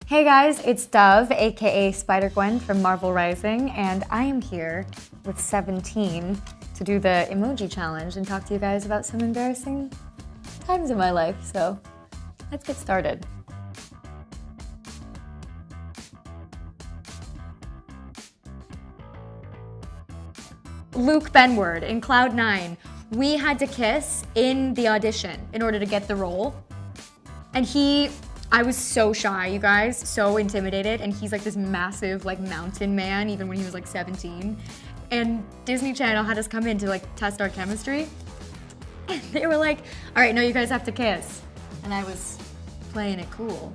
Hey guys, it's Dove, aka Spider-Gwen from Marvel Rising, and I am here with 17 to do the emoji challenge and talk to you guys about some embarrassing times in my life, so let's get started. Luke Benward in Cloud 9, we had to kiss in the audition in order to get the role, and I was so shy, you guys, so intimidated, and he's like this massive like mountain man even when he was like 17. And Disney Channel had us come in to like test our chemistry. And they were like, all right, no, you guys have to kiss. And I was playing it cool.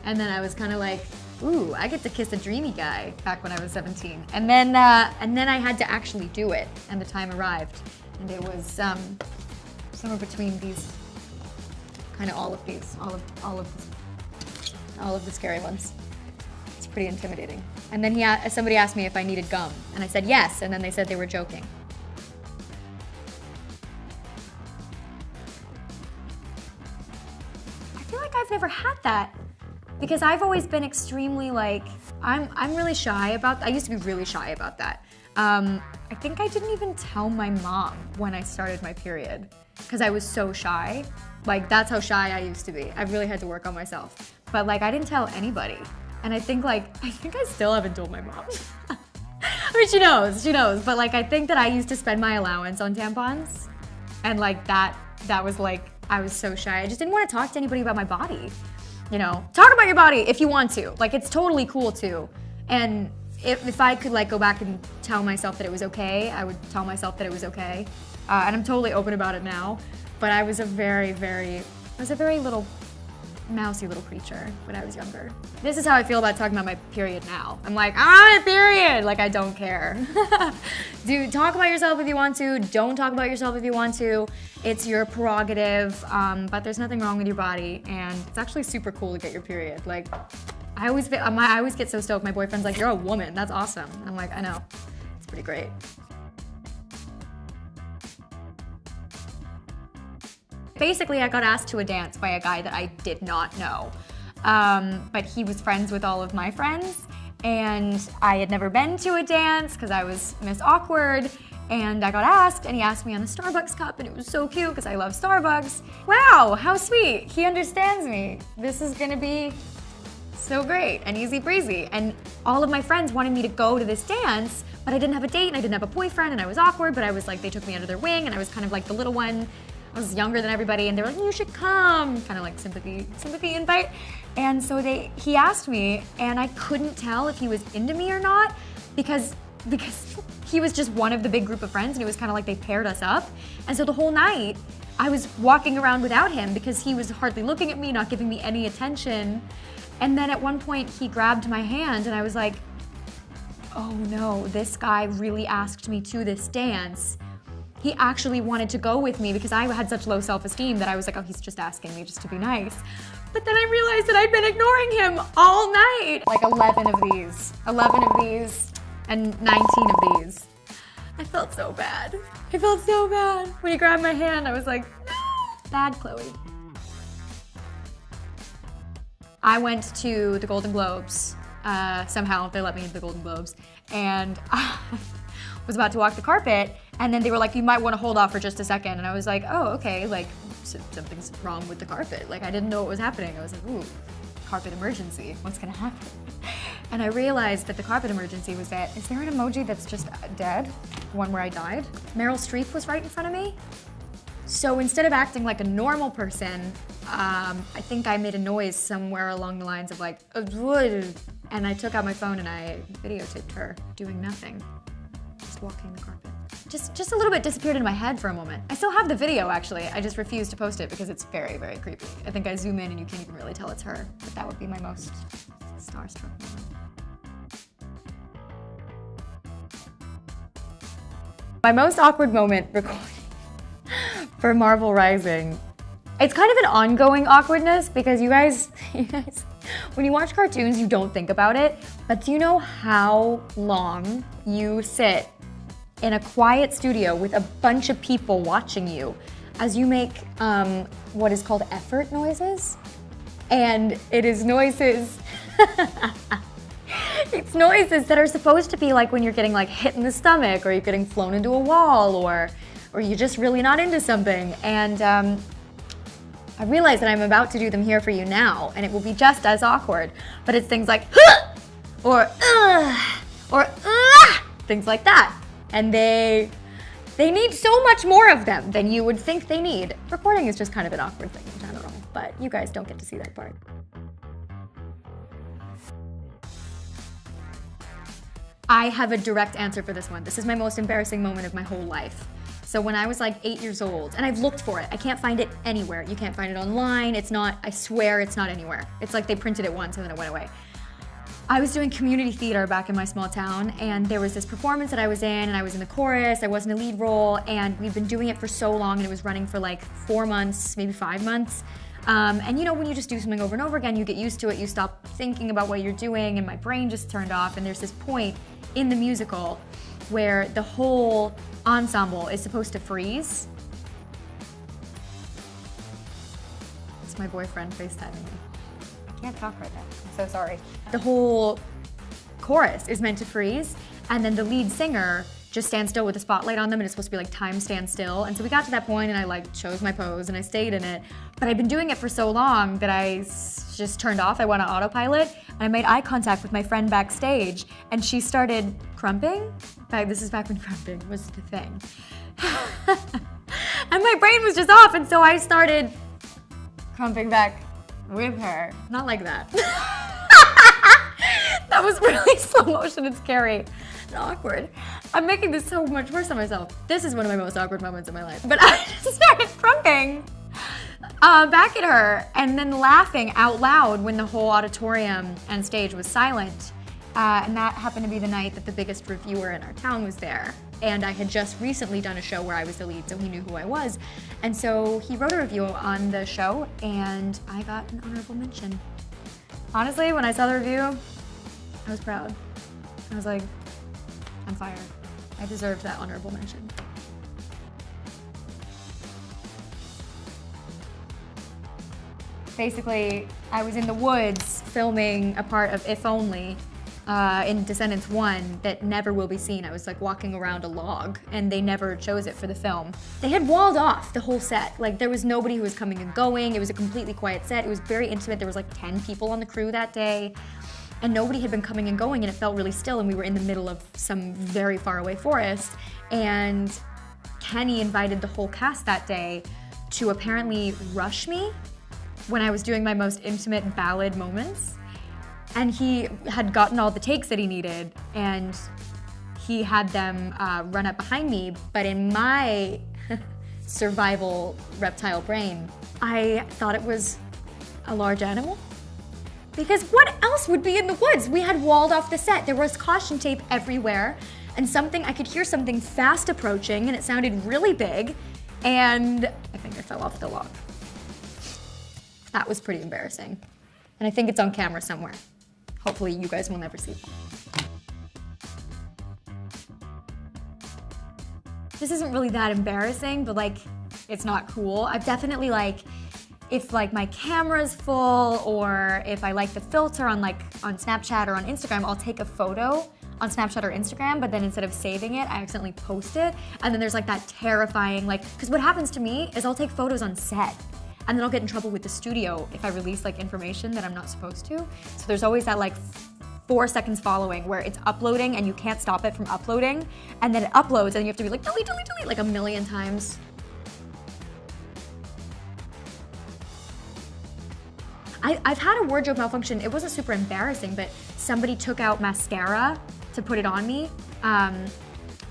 And then I was kind of like, ooh, I get to kiss a dreamy guy back when I was 17. And then I had to actually do it, and the time arrived. And it was somewhere between these, kind of all of these, all of the scary ones. It's pretty intimidating. And then somebody asked me if I needed gum, and I said yes, and then they said they were joking. I feel like I've never had that because I've always been extremely like, I'm really shy about, I used to be really shy about that. I think I didn't even tell my mom when I started my period because I was so shy. Like, that's how shy I used to be. I really had to work on myself. But like, I didn't tell anybody. And I think I still haven't told my mom. I mean, she knows. But like, I think that I used to spend my allowance on tampons. And like that was like, I was so shy. I just didn't want to talk to anybody about my body. You know, talk about your body if you want to. Like, it's totally cool to. And if I could like go back and tell myself that it was okay, I would tell myself that it was okay. And I'm totally open about it now. But I was a very little mousy little creature when I was younger. This is how I feel about talking about my period now. I'm like, I'm on a period! Like, I don't care. Dude, talk about yourself if you want to. Don't talk about yourself if you want to. It's your prerogative, but there's nothing wrong with your body, and it's actually super cool to get your period. Like, I always get so stoked. My boyfriend's like, you're a woman, that's awesome. And I'm like, I know, it's pretty great. Basically, I got asked to a dance by a guy that I did not know. But he was friends with all of my friends, and I had never been to a dance because I was Miss Awkward, and I got asked, and he asked me on a Starbucks cup, and it was so cute because I love Starbucks. Wow, how sweet. He understands me. This is gonna be so great and easy breezy. And all of my friends wanted me to go to this dance, but I didn't have a date, and I didn't have a boyfriend, and I was awkward, but I was like, they took me under their wing, and I was kind of like the little one. I was younger than everybody, and they were like, you should come, kind of like sympathy invite. And so he asked me, and I couldn't tell if he was into me or not because he was just one of the big group of friends, and it was kind of like they paired us up. And so the whole night, I was walking around without him because he was hardly looking at me, not giving me any attention. And then at one point, he grabbed my hand, and I was like, oh no, this guy really asked me to this dance. He actually wanted to go with me because I had such low self-esteem that I was like, oh, he's just asking me just to be nice. But then I realized that I'd been ignoring him all night. Like 11 of these, and 19 of these. I felt so bad. When he grabbed my hand, I was like, no, bad Chloe. I went to the Golden Globes. Somehow they let me into the Golden Globes. And I was about to walk the carpet, and then they were like, you might want to hold off for just a second. And I was like, oh, okay, like something's wrong with the carpet. Like, I didn't know what was happening. I was like, ooh, carpet emergency, what's gonna happen? And I realized that the carpet emergency was that, is there an emoji that's just dead? One where I died? Meryl Streep was right in front of me. So instead of acting like a normal person, I think I made a noise somewhere along the lines of like, and I took out my phone and I videotaped her doing nothing. Just walking the carpet. Just a little bit disappeared in my head for a moment. I still have the video, actually. I just refuse to post it because it's very, very creepy. I think I zoom in and you can't even really tell it's her, but that would be my most starstruck moment. My most awkward moment recording for Marvel Rising. It's kind of an ongoing awkwardness because you guys, when you watch cartoons, you don't think about it, but do you know how long you sit in a quiet studio with a bunch of people watching you as you make what is called effort noises? And it is noises It's noises that are supposed to be like when you're getting like hit in the stomach, or you're getting flown into a wall, or you're just really not into something. And I realize that I'm about to do them here for you now, and it will be just as awkward. But it's things like or things like that. And they need so much more of them than you would think they need. Recording is just kind of an awkward thing in general, but you guys don't get to see that part. I have a direct answer for this one. This is my most embarrassing moment of my whole life. So when I was like 8 years old, and I've looked for it, I can't find it anywhere. You can't find it online. It's not, I swear it's not anywhere. It's like they printed it once and then it went away. I was doing community theater back in my small town, and there was this performance that I was in, and I was in the chorus, I wasn't a lead role, and we've been doing it for so long, and it was running for like 4 months, maybe 5 months. And you know, when you just do something over and over again, you get used to it, you stop thinking about what you're doing, and my brain just turned off, and there's this point in the musical where the whole ensemble is supposed to freeze. It's my boyfriend FaceTiming me. I can't talk right now, I'm so sorry. The whole chorus is meant to freeze, and then the lead singer just stands still with the spotlight on them, and it's supposed to be like time stand still. And so we got to that point, and I like chose my pose and I stayed in it. But I've been doing it for so long that I just turned off. I went on autopilot, and I made eye contact with my friend backstage, and she started crumping. This is back when crumping was the thing. And my brain was just off, and so I started crumping back with her. Not like that. That was really slow motion and scary and awkward. I'm making this so much worse on myself. This is one of my most awkward moments in my life. But I just started crumping back at her, and then laughing out loud when the whole auditorium and stage was silent. And that happened to be the night that the biggest reviewer in our town was there. And I had just recently done a show where I was the lead, so he knew who I was. And so he wrote a review on the show, and I got an honorable mention. Honestly, when I saw the review, I was proud. I was like, I'm fired. I deserved that honorable mention. Basically, I was in the woods filming a part of If Only in Descendants 1 that never will be seen. I was like walking around a log, and they never chose it for the film. They had walled off the whole set. Like, there was nobody who was coming and going. It was a completely quiet set. It was very intimate. There was like 10 people on the crew that day, and nobody had been coming and going, and it felt really still, and we were in the middle of some very far away forest. And Kenny invited the whole cast that day to apparently rush me when I was doing my most intimate ballad moments. And he had gotten all the takes that he needed, and he had them run up behind me. But in my survival reptile brain, I thought it was a large animal. Because what else would be in the woods? We had walled off the set. There was caution tape everywhere, and I could hear something fast approaching, and it sounded really big, and I think I fell off the log. That was pretty embarrassing. And I think it's on camera somewhere. Hopefully you guys will never see it. This isn't really that embarrassing, but like, it's not cool. I've definitely like, if like my camera's full, or if I like the filter on Snapchat or on Instagram, I'll take a photo on Snapchat or Instagram, but then instead of saving it, I accidentally post it. And then there's like that terrifying, because what happens to me is I'll take photos on set, and then I'll get in trouble with the studio if I release like information that I'm not supposed to. So there's always that like 4 seconds following where it's uploading and you can't stop it from uploading, and then it uploads and you have to be like, delete, delete, delete, like a million times. I've had a wardrobe malfunction. It wasn't super embarrassing, but somebody took out mascara to put it on me,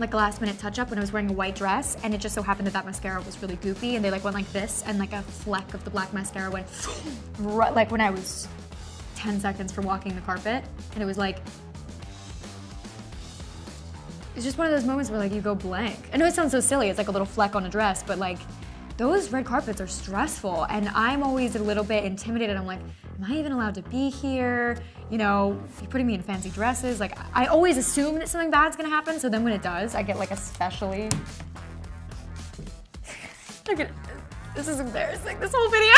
like a last minute touch up when I was wearing a white dress, and it just so happened that that mascara was really goopy, and they like went like this, and like a fleck of the black mascara went right, like when I was 10 seconds from walking the carpet, and it was like, it's just one of those moments where like you go blank. I know it sounds so silly, it's like a little fleck on a dress, but like, those red carpets are stressful, and I'm always a little bit intimidated. I'm like, am I even allowed to be here? You know, you're putting me in fancy dresses. Like, I always assume that something bad's gonna happen, so then when it does, I get like especially... Look at, this is embarrassing, this whole video.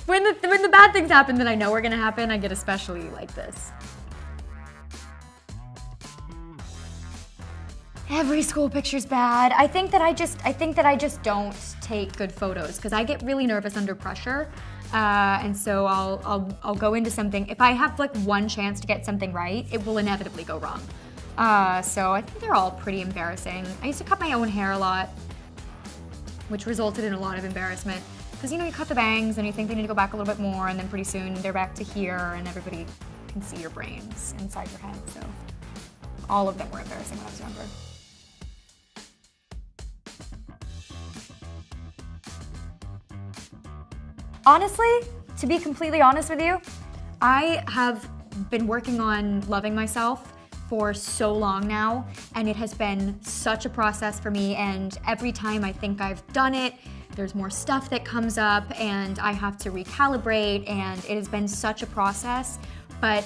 When the bad things happen that I know are gonna happen, I get especially like this. Every school picture's bad. I think that I just don't take good photos because I get really nervous under pressure. And so I'll go into something. If I have like one chance to get something right, it will inevitably go wrong. So I think they're all pretty embarrassing. I used to cut my own hair a lot, which resulted in a lot of embarrassment. Because you know, you cut the bangs and you think they need to go back a little bit more, and then pretty soon they're back to here and everybody can see your brains inside your head. So all of them were embarrassing when I was younger. Honestly, to be completely honest with you, I have been working on loving myself for so long now, and it has been such a process for me, and every time I think I've done it, there's more stuff that comes up and I have to recalibrate, and it has been such a process. But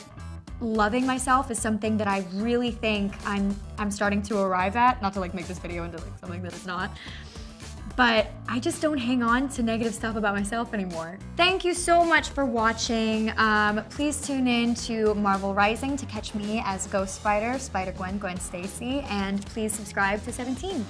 loving myself is something that I really think I'm starting to arrive at, not to like make this video into like something that it's not. But I just don't hang on to negative stuff about myself anymore. Thank you so much for watching. Please tune in to Marvel Rising to catch me as Ghost Spider, Spider-Gwen, Gwen Stacy, and please subscribe to 17.